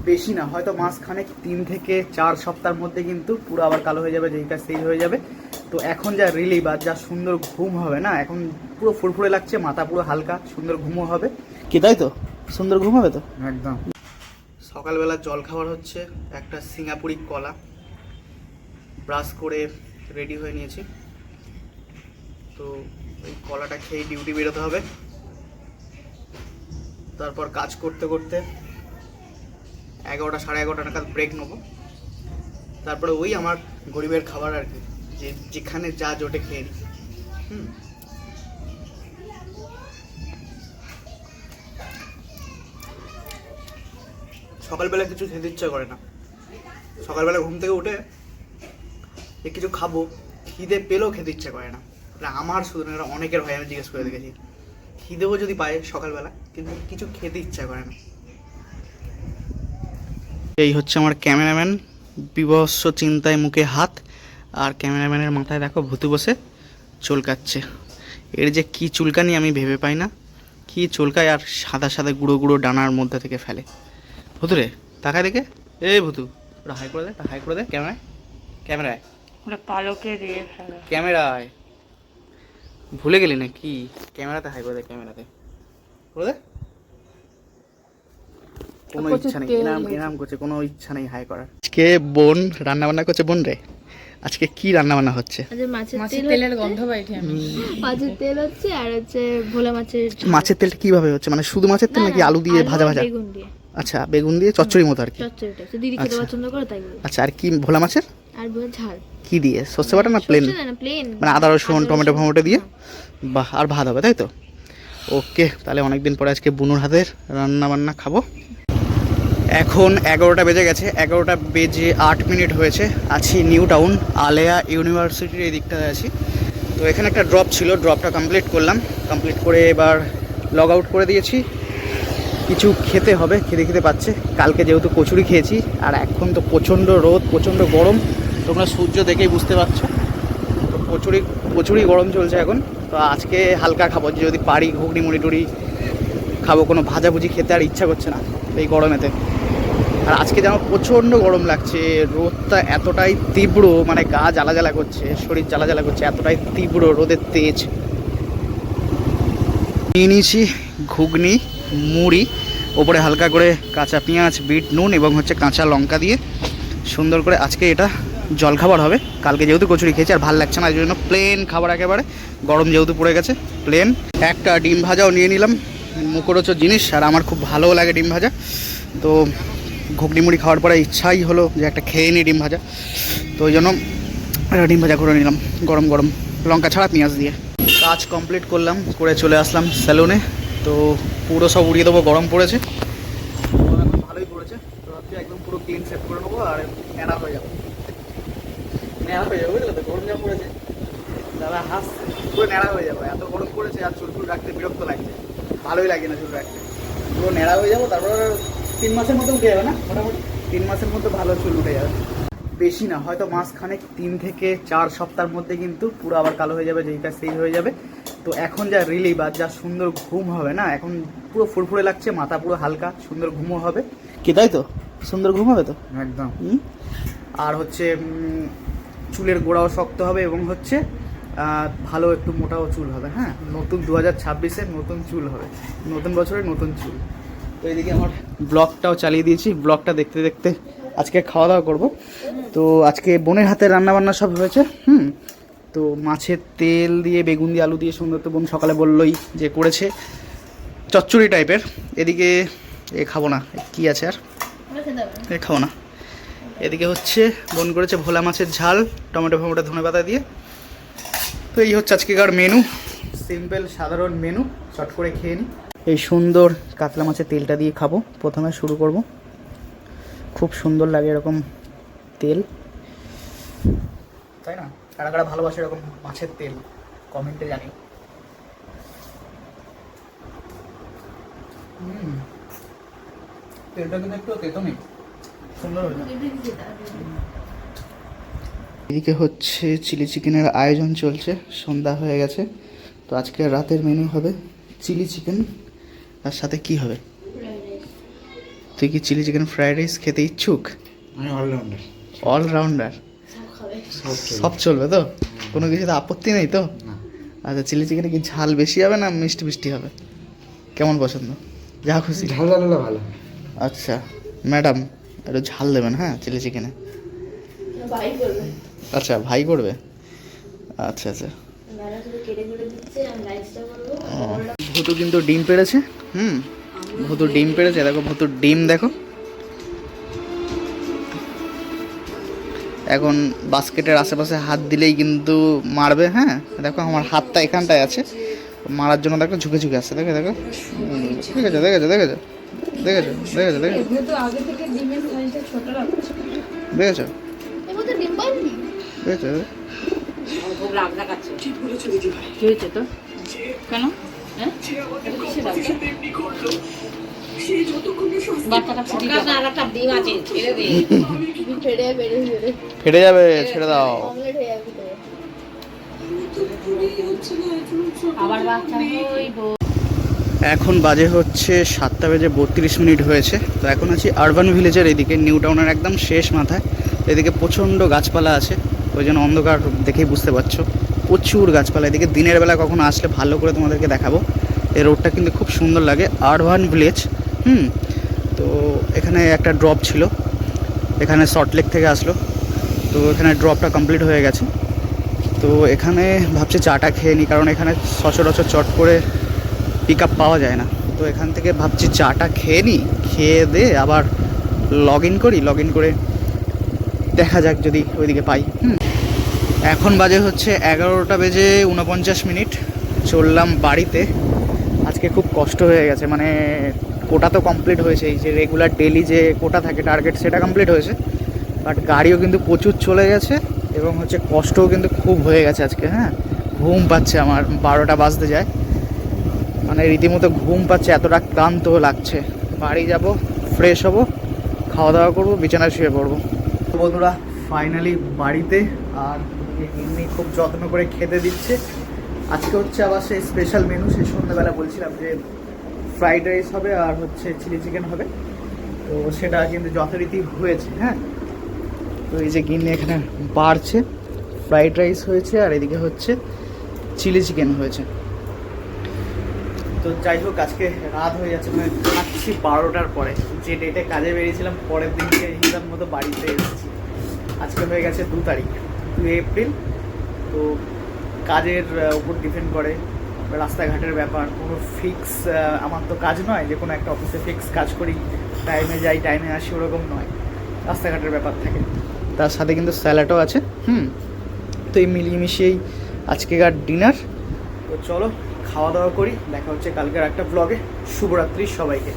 বেশি না, হয়তো মাসখানেক 3 থেকে 4 সপ্তাহের মধ্যে কিন্তু পুরো আবার কালো হয়ে যাবে, যেই কাজ সেই হয়ে যাবে। তো এখন যা রিলিভ আর যা সুন্দর ঘুম হবে না, এখন পুরো ফুরফুরে লাগছে, মাথা পুরো হালকা, সুন্দর ঘুমও হবে। কি তাই তো? সুন্দর ঘুম হবে তো একদম। সকালবেলা জল খাবার হচ্ছে একটা সিঙ্গাপুরি কলা, ব্রাশ করে রেডি হয়ে নিয়েছি। তো এই কলাটা খেয়ে ডিউটি বেরোতে হবে। তারপর কাজ করতে করতে 11টা সাড়ে 11টা নাগাদ ব্রেক নেবো। তারপরে ওই আমার গরিবের খাবার আর কি, যে যেখানে যা জোটে খেয়ে নিই। সকালবেলা কিছু খেতে ইচ্ছা করে না। সকালবেলা ঘুম থেকে উঠে যে কিছু খাবো, খিদে পেলেও খেতে ইচ্ছা করে না। আমার শুধু না, অনেকের ভাই আমি জিজ্ঞেস করে দেখেছি, খিদেও যদি পায় সকালবেলা, কিন্তু কিছু খেতে ইচ্ছা করে না। এই হচ্ছে আমার ক্যামেরাম্যান, বিভৎস চিন্তায় মুখে হাত, আর ক্যামেরাম্যানের মাথায় দেখো ভূতু বসে চুলকাচ্ছে। এর যে কি চুলকানি আমি ভেবে পাই না, কি চুলকায় আর সাদা সাদা গুঁড়ো গুঁড়ো ডানার মধ্যে থেকে ফেলে। ভূতু রে, তাকায় দেখে, এই ভূতু, ওটা হাই করে দে, হাই করে দে ক্যামেরায়, ক্যামেরায় পালকে দিয়ে ফেলে, ক্যামেরায়। ভুলে গেলি না কি? ক্যামেরাতে হাই করে দে, ক্যামেরাতে করে দে। কোনো ইচ্ছা নেই, এনাম করছে, কোনো ইচ্ছা নেই হাই করার। আজকে বোন রান্না বান্না করছে। বোন রে, আজকে কি রান্না বান্না হচ্ছে? মাছের তেলের গন্ধ পাইছি আমি। মাছের তেল হচ্ছে, আর হচ্ছে ভোলা মাছের। মাছের তেলটা কিভাবে হচ্ছে? মানে শুধু মাছের তেল নাকি আলু দিয়ে ভাজা ভাজা? বেগুন দিয়ে। আচ্ছা, বেগুন দিয়ে চচ্চড়ি মতো আর কি। চচ্চড়িটা দিদি খেতে পছন্দ করে তাই। আচ্ছা, আর কি ভোলা মাছের? আর ভোলা ঝাল। কি দিয়ে? সর্ষে বাটা না প্লেন? না প্লেন, মানে আদা রসুন টমেটো ফমেটো দিয়ে। বাহ, আর ভাত হবে তাই তো? ওকে, তাহলে অনেকদিন পরে আজকে বুনুর হাতের রান্না বান্না খাবো। এখন 11টা বেজে গেছে, 11টা বেজে 8 মিনিট হয়েছে। আছি নিউ টাউন, আলেয়া ইউনিভার্সিটির এই দিকটাতে আছি। তো এখানে একটা ড্রপ ছিল, ড্রপটা কমপ্লিট করলাম। কমপ্লিট করে এবার লগ আউট করে দিয়েছি। কিছু খেতে হবে, খেতে পাচ্ছে। কালকে যেহেতু কচুরি খেয়েছি, আর এখন তো প্রচণ্ড রোদ, প্রচণ্ড গরম, তোমরা সূর্য দেখেই বুঝতে পারছো। তো প্রচুরই গরম চলছে এখন। তো আজকে হালকা খাবো, যদি পারি ঘুগনি মুড়ি টুড়ি খাবো, কোনো ভাজাভুজি খেতে আর ইচ্ছা করছে না এই গরমেতে। আর আজকে যেন প্রচণ্ড গরম লাগছে, রোদটা এতটাই তীব্র, মানে গা জ্বালা জ্বালা করছে, শরীর জ্বালা জ্বালা করছে, এতটাই তীব্র রোদের তেজ। নিয়ে নিয়েছি ঘুগনি মুড়ি, ওপরে হালকা করে কাঁচা পেঁয়াজ, বিট নুন এবং হচ্ছে কাঁচা লঙ্কা দিয়ে সুন্দর করে আজকে এটা জলখাবার হবে। কালকে যেহেতু কচুরি খেয়েছি আর ভালো লাগছে না, এই জন্য প্লেন খাবার, একেবারে গরম যেহেতু পড়ে গেছে প্লেন। একটা ডিম ভাজাও নিয়ে নিলাম, মুখরোচক জিনিস, আর আমার খুব ভালোও লাগে ডিম ভাজা। তো ঘুগনি মুড়ি খাওয়ার পরে ইচ্ছাই হলো যে একটা খেয়ে নিই ডিম ভাজা, তো ওই জন্য একটা ডিম ভাজা করে নিলাম গরম গরম, লঙ্কা ছাড়া পেঁয়াজ দিয়ে। কাজ কমপ্লিট করলাম, করে চলে আসলাম স্যালুনে। তো পুরো সব উড়িয়ে দেবো, গরম পড়েছে, এখন ভালোই পড়েছে। তো ভাবছি একদম পুরো ক্লিন সেট করে নেবো, আর ন্যাড়া হয়ে যাবো, বুঝলে তো? গরম যা পড়েছে, দাদা হাস, পুরো ন্যাড়া হয়ে যাবো। এত গরম পড়েছে আর চুল রাখতে বিরক্ত লাগছে, ভালোই লাগে না চুল রাখতে। পুরো ন্যাড়া হয়ে যাবো, তারপর 3 মাসের মধ্যে উঠে যাবে না, মোটামুটি 3 মাসের মধ্যে ভালো চুল উঠে যাবে। বেশি না, হয়তো মাসখানেক 3 থেকে 4 সপ্তাহের মধ্যে কিন্তু পুরো আবার কালো হয়ে যাবে, যেই কাজ সেই হয়ে যাবে। তো এখন যা রিলিভ আর যা সুন্দর ঘুম হবে না, এখন পুরো ফুরফুরে লাগছে, মাথা পুরো হালকা, সুন্দর ঘুমও হবে। কি তাই তো? সুন্দর ঘুম হবে তো একদম। আর হচ্ছে চুলের গোড়াও শক্ত হবে, এবং হচ্ছে ভালো একটু মোটাও চুল হবে। হ্যাঁ, নতুন 2026-এর নতুন চুল হবে, নতুন বছরের নতুন চুল। তো এদিকে আমার ব্লগটাও চালিয়ে দিয়েছি, ব্লগটা দেখতে দেখতে আজকে খাওয়া দাওয়া করবো। তো আজকে বোনের হাতে রান্নাবান্না সব হয়েছে। তো মাছের তেল দিয়ে বেগুন দিয়ে আলু দিয়ে সুন্দর, তো বোন সকালে বললোই যে করেছে চচ্চড়ি টাইপের। এদিকে খাবো না, কি আছে আর খাবো না। এদিকে হচ্ছে বোন করেছে ভোলা মাছের ঝাল, টমেটো ফমেটো ধনেপাতা দিয়ে। তো এই হচ্ছে আজকেকার মেনু, সিম্পল সাধারণ মেনু, চট করে খেয়ে নিই। এই সুন্দর কাতলা মাছের তেলটা দিয়ে খাবো, প্রথমে শুরু করব। খুব সুন্দর লাগে এরকম তেল, তাই না? কারা কারা ভালোবাসে এরকম মাছের তেল, কমেন্টে জানি। তেলটা কিন্তু একটু তেতো নেই, সুন্দর হয়েছে। এদিকে হচ্ছে চিলি চিকেনের আয়োজন চলছে, সন্ধ্যা হয়ে গেছে। তো আজকে রাতের মেনু হবে চিলি চিকেন, তার সাথে কি হবে? তুই কি চিলি চিকেন ফ্রাইড রাইস খেতে ইচ্ছুক? আমি অলরাউন্ডার, অলরাউন্ডার, সব চলবে তো? কোনো কিছুতে আপত্তি নেই তো? না আচ্ছা, চিলি চিকেনে কি ঝাল বেশি হবে না মিষ্টি মিষ্টি হবে? কেমন পছন্দ? যা খুশি। ঝাল ঝাল হলে ভালো। আচ্ছা ম্যাডাম, একটু ঝাল দেবেন হ্যাঁ চিলি চিকেনে। ভাই করবে, আচ্ছা ভাই করবে, আচ্ছা আচ্ছা। দাদা শুধু কেটে কেটে দিচ্ছে, আমি রাইসটা করবো। ভুতু কিন্তু ডিম পেড়েছে। ভুতু ডিম পেড়েছে, দেখো ভুতুর ডিম দেখো। এখন বাস্কেটের আশেপাশে হাত দিলেই কিন্তু মারবে। হ্যাঁ দেখো আমার হাতটা এখানটায় আছে, মারার জন্য দেখো ঝুঁকে ঝুঁকে আসছে। দেখে দেখো, দেখেছো দেখেছো দেখেছো দেখেছো দেখেছো দেখেছো যেহেতু আগে থেকে ডিমের সাইজটা ছোট রাখছে, দেখেছো এর মধ্যে ডিম পাইনি। দেখেছো? খুব রাগ দেখাচ্ছে। ঠিক বলেছো দিদি ভাই। কি হয়েছে তো? কেন? হ্যাঁ? এটা কিসের রাগ? বাচ্চাটা ছুটি দাও। আর একটা ডিম আছে, ছেড়ে দে। ফেটে যাবে, ফেটে যাবে, ছেড়ে দাও। অমলেট হয়ে যাবে ভিতরে। আবার বাচ্চা হইব। এখন বাজে হচ্ছে 7:32 হয়েছে। তো এখন আছি আরবান ভিলেজের এদিকে, নিউ টাউনের একদম শেষ মাথায়। এদিকে প্রচণ্ড গাছপালা আছে, ওই জন্য অন্ধকার দেখেই বুঝতে পারছো, প্রচুর গাছপালা। এদিকে দিনের বেলা কখনো আসলে ভালো করে তোমাদেরকে দেখাবো। এই রোডটা কিন্তু খুব সুন্দর লাগে, আরবান ভিলেজ। তো এখানে একটা ড্রপ ছিল, এখানে সল্টলেক থেকে আসলো, তো এখানে ড্রপটা কমপ্লিট হয়ে গেছে। তো এখানে ভাবছি চাটা খেয়ে নিই, কারণ এখানে সচরাচর চট করে পিক আপ পাওয়া যায় না। তো এখান থেকে ভাবছি চাটা খেয়ে নিই, খেয়ে দিয়ে আবার লগ ইন করে দেখা যাক যদি ওইদিকে পাই। এখন বাজে হচ্ছে 11:49। চললাম বাড়িতে। আজকে খুব কষ্ট হয়ে গেছে, মানে কোটা তো কমপ্লিট হয়েছে, এই যে রেগুলার ডেলি যে কোটা থাকে টার্গেট, সেটা কমপ্লিট হয়েছে। বাট গাড়িও কিন্তু প্রচুর চলে গেছে, এবং হচ্ছে কষ্টও কিন্তু খুব হয়ে গেছে আজকে। হ্যাঁ, ঘুম পাচ্ছে আমার, 12টা বাজতে যায়, মানে রীতিমতো ঘুম পাচ্ছে, এতটা ক্লান্ত লাগছে। বাড়ি যাব, ফ্রেশ হব, খাওয়া দাওয়া করবো, বিছানায় শুয়ে পড়বো। তো বন্ধুরা ফাইনালি বাড়িতে, আর এমনি খুব যত্ন করে খেতে দিচ্ছে। আজকে হচ্ছে আবার সেই স্পেশাল মেনু, সেই সন্ধ্যাবেলা বলছিলাম যে ফ্রাইড রাইস হবে আর হচ্ছে চিলি চিকেন হবে, তো সেটা কিন্তু যথারীতি হয়েছে। হ্যাঁ, তো এই যে গিন্নি এখানে বাড়ছে, ফ্রাইড রাইস হয়েছে আর এদিকে হচ্ছে চিলি চিকেন হয়েছে। তো যাই হোক, আজকে রাত হয়ে যাচ্ছে, মানে খাচ্ছি 12টার পরে। যে ডেটে কাজে বেরিয়েছিলাম পরের দিনকে হিসাব মতো বাড়িতে এসেছি। আজকে হয়ে গেছে 2 তারিখ, 2 এপ্রিল। তো কাজের উপর ডিপেন্ড করে, রাস্তাঘাটের ব্যাপার। কোনো ফিক্স আমার তো কাজ নয় যে কোনো একটা অফিসে ফিক্স কাজ করি, টাইমে যাই টাইমে আসি, ওরকম নয়, রাস্তাঘাটের ব্যাপার থাকে। তার সাথে কিন্তু স্যালাডও আছে। তো এই মিলিয়ে মিশিয়েই আজকেকার ডিনার। তো চলো খাওয়া দাওয়া করি, দেখা হচ্ছে কালকের একটা ব্লগে। শুভরাত্রি সবাইকে।